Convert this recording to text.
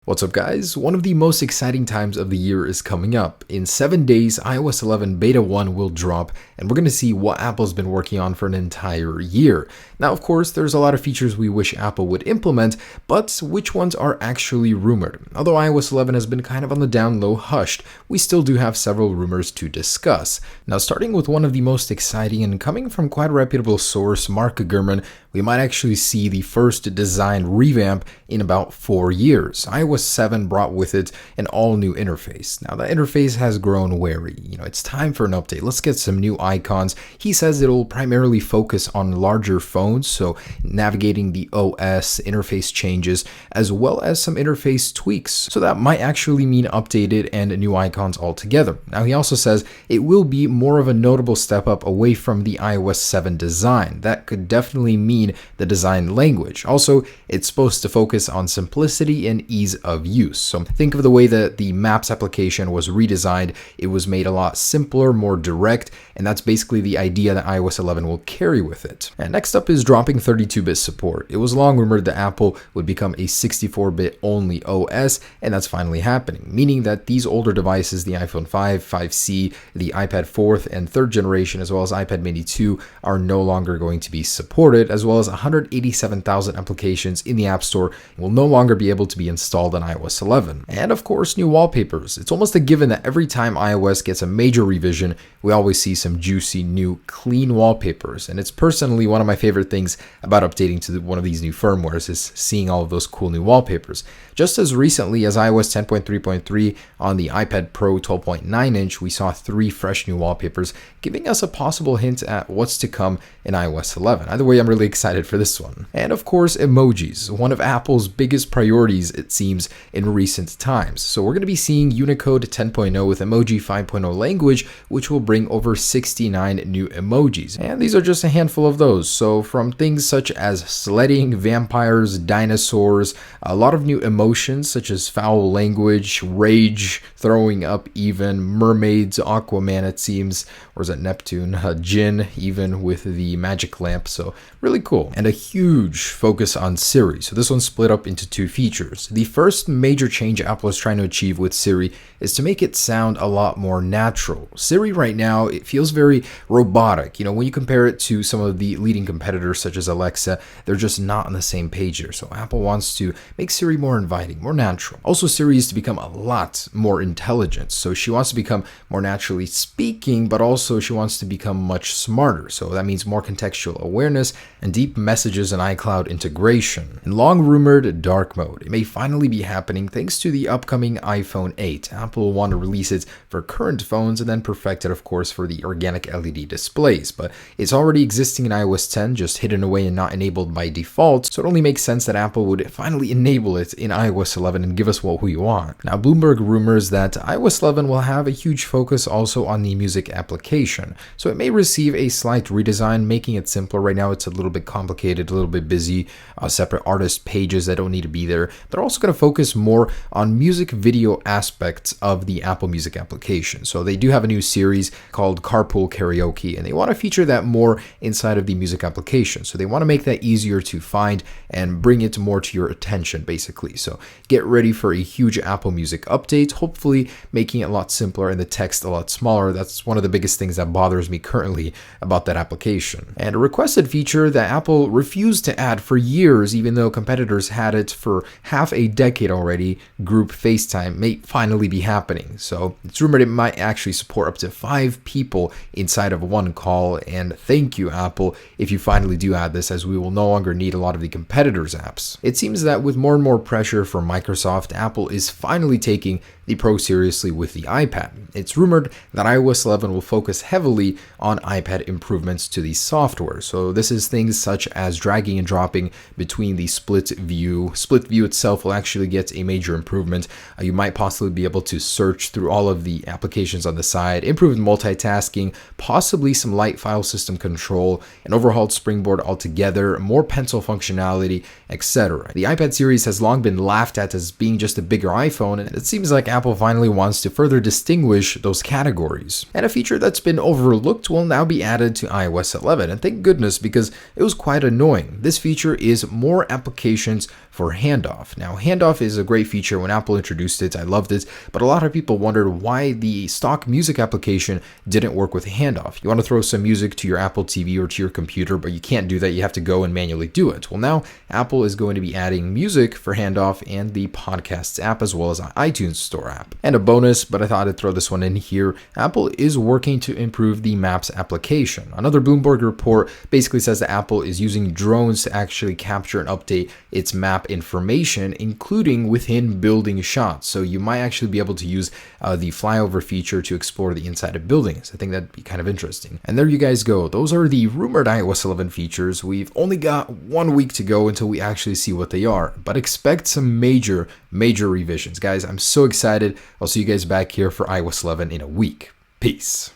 What's up, guys? One of the most exciting times of the year is coming up. In 7 days, iOS 11 Beta 1 will drop, and we're going to see what Apple's been working on for an entire year. Now, of course, there's a lot of features we wish Apple would implement, but which ones are actually rumored? Although iOS 11 has been kind of on the down low hushed, we still do have several rumors to discuss. Now, starting with one of the most exciting and coming from quite a reputable source, Mark Gurman, we might actually see the first design revamp in about 4 years. iOS 7 brought with it an all-new interface. Now, that interface has grown wary. It's time for an update. Let's get some new icons. He says it'll primarily focus on larger phones, so navigating the OS, interface changes, as well as some interface tweaks. So that might actually mean updated and new icons altogether. Now, he also says it will be more of a notable step up away from the iOS 7 design. That could definitely mean the design language. Also, it's supposed to focus on simplicity and ease of use. So think of the way that the Maps application was redesigned. It was made a lot simpler, more direct, and that's basically the idea that iOS 11 will carry with it. And next up is dropping 32-bit support. It was long rumored that Apple would become a 64-bit only OS, and that's finally happening, meaning that these older devices, the iPhone 5, 5C, the iPad 4th and 3rd generation, as well as iPad mini 2, are no longer going to be supported, as well as 187,000 applications in the App Store will no longer be able to be installed on iOS 11. And of course, new wallpapers. It's almost a given that every time iOS gets a major revision, we always see some juicy, new, clean wallpapers. And it's personally one of my favorite things about updating to one of these new firmwares is seeing all of those cool new wallpapers. Just as recently as iOS 10.3.3 on the iPad Pro 12.9-inch, we saw 3 fresh new wallpapers, giving us a possible hint at what's to come in iOS 11. Either way, I'm really excited for this one. And of course, emojis, one of Apple's biggest priorities, it seems, in recent times. So we're going to be seeing Unicode 10.0 with Emoji 5.0 language, which will bring over 69 new emojis. And these are just a handful of those. So from things such as sledding, vampires, dinosaurs, a lot of new emotions such as foul language, rage, throwing up even, mermaids, Aquaman it seems, or is it Neptune, Jinn, even with the magic lamp. So really cool. And a huge focus on Siri. So this one's split up into 2 features. The first major change Apple is trying to achieve with Siri is to make it sound a lot more natural. Siri right now, it feels very robotic. When you compare it to some of the leading competitors such as Alexa, they're just not on the same page here. So Apple wants to make Siri more inviting, more natural. Also, Siri is to become a lot more intelligent. So she wants to become more naturally speaking, but also she wants to become much smarter. So that means more contextual awareness and deep messages and iCloud integration. And long rumored dark mode. It may finally be happening thanks to the upcoming iPhone 8. Apple will want to release it for current phones and then perfect it, of course, for the organic LED displays. But it's already existing in iOS 10, just hidden away and not enabled by default. So it only makes sense that Apple would finally enable it in iOS 11 and give us what we want. Now, Bloomberg rumors that iOS 11 will have a huge focus also on the music application. So it may receive a slight redesign, making it simpler. Right now, it's a little bit complicated, a little bit busy, separate artist pages that don't need to be there. They're also going to focus more on music video aspects of the Apple Music application. So they do have a new series called Carpool Karaoke, and they want to feature that more inside of the music application. So they want to make that easier to find and bring it more to your attention, basically. So get ready for a huge Apple Music update, hopefully making it a lot simpler and the text a lot smaller. That's one of the biggest things that bothers me currently about that application. And a requested feature that Apple refused to add for years, even though competitors had it for half a decade already, group FaceTime, may finally be happening. So it's rumored it might actually support up to 5 people inside of one call. And thank you, Apple, if you finally do add this, as we will no longer need a lot of the competitors' apps. It seems that with more and more pressure from Microsoft, Apple is finally taking the Pro seriously with the iPad. It's rumored that iOS 11 will focus heavily on iPad improvements to the software. So this is things such as dragging and dropping between the split view. Split view itself will actually get a major improvement. You might possibly be able to search through all of the applications on the side, improved multitasking, possibly some light file system control, an overhauled Springboard altogether, more pencil functionality, etc. The iPad series has long been laughed at as being just a bigger iPhone, and it seems like Apple finally wants to further distinguish those categories. And a feature that's been overlooked will now be added to iOS 11, and thank goodness, because it was quite annoying. This feature is more applications for handoff. Now, handoff is a great feature. When Apple introduced it, I loved it, but a lot of people wondered why the stock music application didn't work with handoff. You want to throw some music to your Apple TV or to your computer, but you can't do that. You have to go and manually do it. Well, now Apple is going to be adding music for handoff and the Podcasts app as well as iTunes Store app. And a bonus, but I thought I'd throw this one in here, Apple is working to improve the Maps application. Another Bloomberg report basically says that Apple is using drones to actually capture and update its map information, including within building shots. So you might actually be able to use the flyover feature to explore the inside of buildings. I think that'd be kind of interesting. And there you guys go. Those are the rumored iOS 11 features. We've only got 1 week to go until we actually see what they are, but expect some major revisions. Guys, I'm so excited. I'll see you guys back here for iOS 11 in a week. Peace.